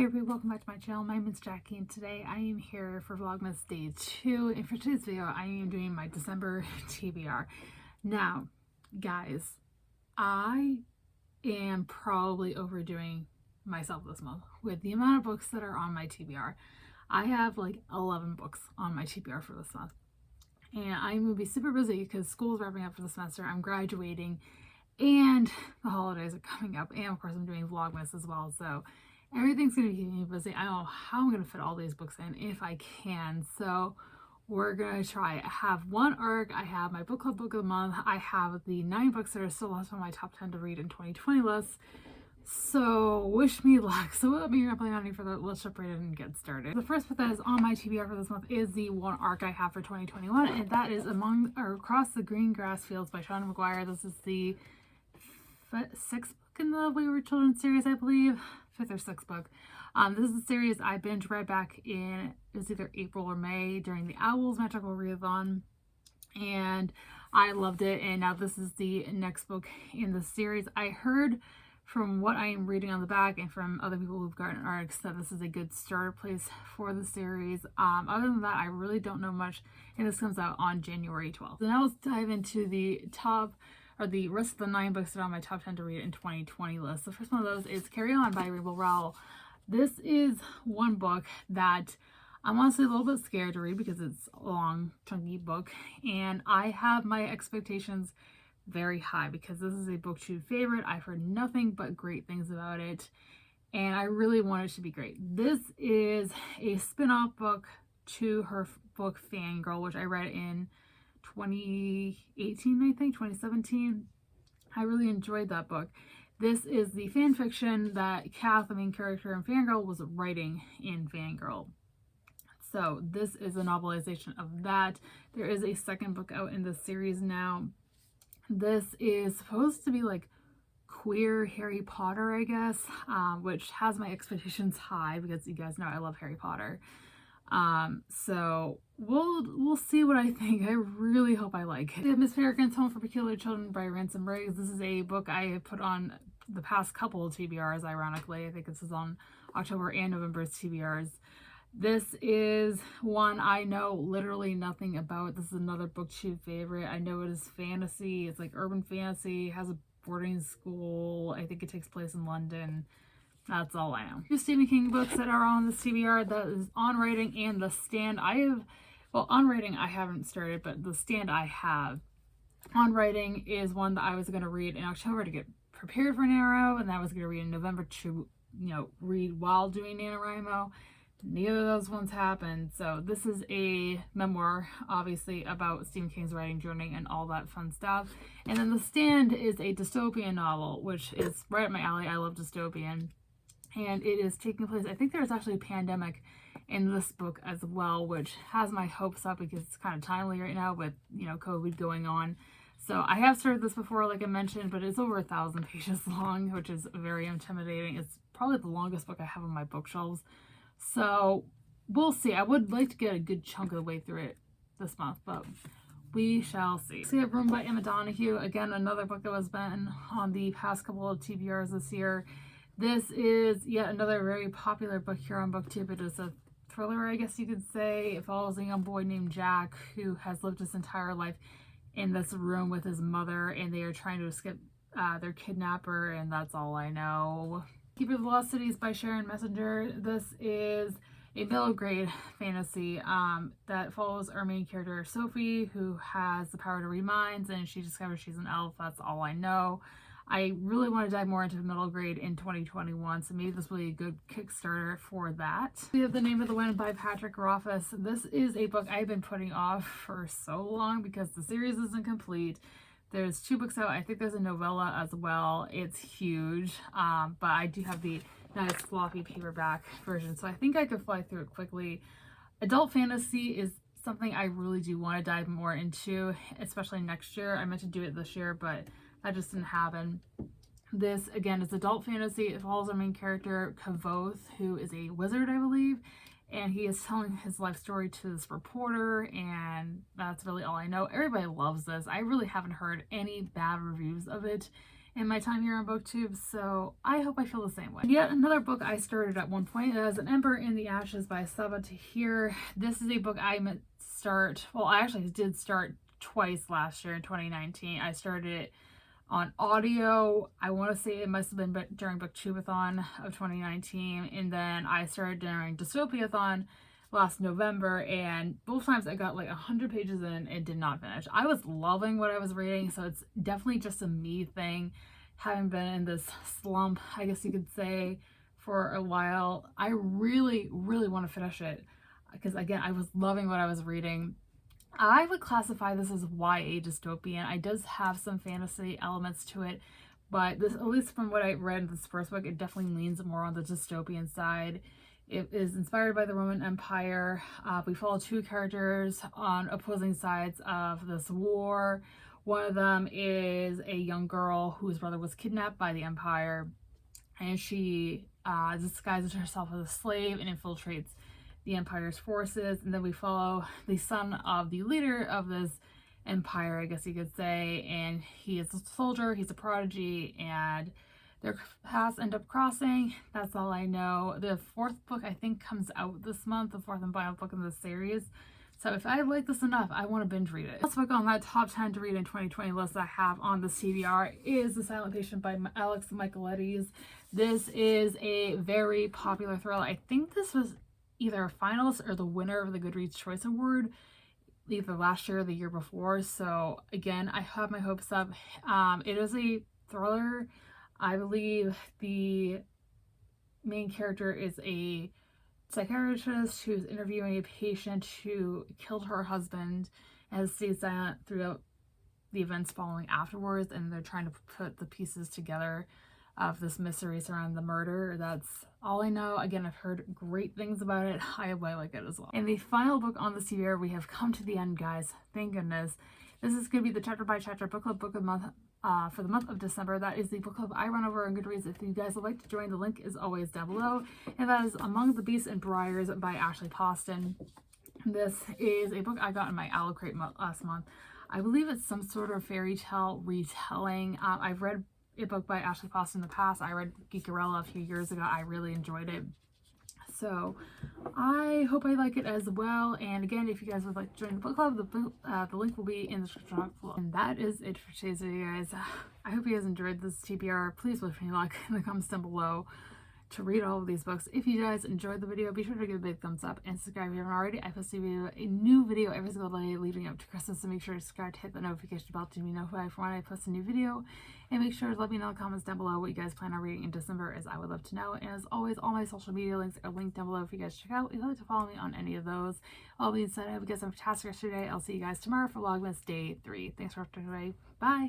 everybody, welcome back to my channel. My name is Jackie and today I am here for Vlogmas Day 2, and for today's video I am doing my December TBR. Now guys, I am probably overdoing myself this month with the amount of books that are on my TBR. I have like 11 books on my TBR for this month, and I'm going to be super busy because school is wrapping up for the semester, I'm graduating, and the holidays are coming up, and of course I'm doing Vlogmas as well, so everything's going to be keeping me busy. I don't know how I'm going to fit all these books in if I can. So we're going to try. I have one arc. I have my book club book of the month. I have the 9 books that are still left on my top 10 to read in 2020 list. So wish me luck. So without me rambling on any further, let's jump right in and get started. The first book that is on my TBR for this month is the one arc I have for 2021, and that is Across the Green Grass Fields by Shauna McGuire. This is the 6th book in the We Were Children series, I believe. 5th or 6th book. This is a series I binge read back in, it was either April or May during the Owls Magical Readathon, and I loved it. And now this is the next book in the series. I heard from what I am reading on the back and from other people who've gotten arcs that this is a good starter place for the series. Other than that, I really don't know much, and this comes out on January 12th. So now let's dive into the rest of the 9 books that are on my top 10 to read in 2020 list. The first one of those is Carry On by Rainbow Rowell. This is one book that I'm honestly a little bit scared to read because it's a long, chunky book, and I have my expectations very high because this is a BookTube favorite. I've heard nothing but great things about it, and I really want it to be great. This is a spin-off book to her book Fangirl, which I read in 2018, I think, 2017. I really enjoyed that book. This is the fan fiction that Kath, the main character in Fangirl, was writing in Fangirl. So this is a novelization of that. There is a second book out in the series now. This is supposed to be like queer Harry Potter, I guess, which has my expectations high because you guys know I love Harry Potter. So we'll see what I think. I really hope I like it. Miss Peregrine's Home for Peculiar Children by Ransom Riggs. This is a book I have put on the past couple of TBRs, ironically. I think this is on October and November's TBRs. This is one I know literally nothing about. This is another BookTube favorite. I know it is fantasy. It's like urban fantasy. It has a boarding school. I think it takes place in London. That's all I know. 2 Stephen King books that are on this TBR, that is On Writing and The Stand. On Writing I haven't started, but The Stand I have. On Writing is one that I was going to read in October to get prepared for NaNoWriMo, and that I was going to read in November to, read while doing NaNoWriMo. Neither of those ones happened. So this is a memoir, obviously, about Stephen King's writing journey and all that fun stuff. And then The Stand is a dystopian novel, which is right up my alley. I love dystopian. And it is taking place, I think there's actually a pandemic in this book as well, which has my hopes up because it's kind of timely right now with, COVID going on. So I have started this before, like I mentioned, but it's over 1,000 pages long, which is very intimidating. It's probably the longest book I have on my bookshelves. So we'll see. I would like to get a good chunk of the way through it this month, but we shall see. We have Room by Emma Donoghue. Again, another book that has been on the past couple of TBRs this year. This is yet another very popular book here on BookTube. It is a thriller, I guess you could say. It follows a young boy named Jack who has lived his entire life in this room with his mother, and they are trying to escape their kidnapper, and that's all I know. Keeper of the Lost Cities by Sharon Messenger. This is a middle grade fantasy that follows our main character Sophie, who has the power to read minds, and she discovers she's an elf. That's all I know. I really want to dive more into middle grade in 2021, so maybe this will be a good Kickstarter for that. We have The Name of the Wind by Patrick Rothfuss. This is a book I've been putting off for so long because the series isn't complete. There's 2 books out. I think there's a novella as well. It's huge, but I do have the nice floppy paperback version, so I think I could fly through it quickly. Adult fantasy is something I really do want to dive more into, especially next year. I meant to do it this year, but that just didn't happen. This, again, is adult fantasy. It follows our main character, Kavoth, who is a wizard, I believe, and he is telling his life story to this reporter, and that's really all I know. Everybody loves this. I really haven't heard any bad reviews of it, in my time here on BookTube, so I hope I feel the same way. And yet another book I started at one point is An Ember in the Ashes by Saba Tahir. This is a book I start, well, I actually did start twice last year in 2019. I started it on audio. I want to say it must have been during Booktubeathon of 2019, and then I started during Dystopiathon last November, and both times I got like 100 pages in and did not finish. I was loving what I was reading, so it's definitely just a me thing. Having been in this slump, I guess you could say, for a while, I really want to finish it because, again, I was loving what I was reading. I would classify this as YA dystopian. It does have some fantasy elements to it, but this, at least from what I read in this first book, it definitely leans more on the dystopian side. It is inspired by the Roman Empire. We follow two characters on opposing sides of this war. One of them is a young girl whose brother was kidnapped by the Empire, and she disguises herself as a slave and infiltrates the Empire's forces. And then we follow the son of the leader of this empire, I guess you could say, and he is a soldier, he's a prodigy, and their paths end up crossing. That's all I know. The fourth book, I think, comes out this month, the fourth and final book in the series. So if I like this enough, I want to binge read it. The last book on that top 10 to read in 2020 list I have on the TBR is The Silent Patient by Alex Michaelides. This is a very popular thriller. I think this was either a finalist or the winner of the Goodreads Choice Award either last year or the year before. So again, I have my hopes up. It is a thriller. I believe the main character is a psychiatrist who's interviewing a patient who killed her husband and has stayed silent throughout the events following afterwards, and they're trying to put the pieces together of this mystery surrounding the murder. That's all I know. Again, I've heard great things about it. I like it as well. And the final book on this year, we have come to the end, guys. Thank goodness. This is going to be the chapter by chapter book club book of the month for the month of December. That is the book club I run over on Goodreads. If you guys would like to join, the link is always down below. And that is Among the Beasts and Briars by Ashley Poston. This is a book I got in my Aloe Crate last month. I believe it's some sort of fairy tale retelling. I've read a book by Ashley Poston in the past. I read Geekerella a few years ago. I really enjoyed it. So I hope I like it as well. And again, if you guys would like to join the book club, the link will be in the description box below. And that is it for today's video, guys. I hope you guys enjoyed this TBR. Please wish me luck in the comments down below to read all of these books. If you guys enjoyed the video, be sure to give a big thumbs up and subscribe if you haven't already. I post a new video every single day leading up to Christmas, so make sure to subscribe, to hit the notification bell to let me know when I post a new video, and make sure to let me know in the comments down below what you guys plan on reading in December, as I would love to know. And as always, all my social media links are linked down below if you guys check out. If you'd like to follow me on any of those. All being said, I hope you guys have a fantastic rest of your day. I'll see you guys tomorrow for VLOGMAS Day 3. Thanks for watching today. Bye!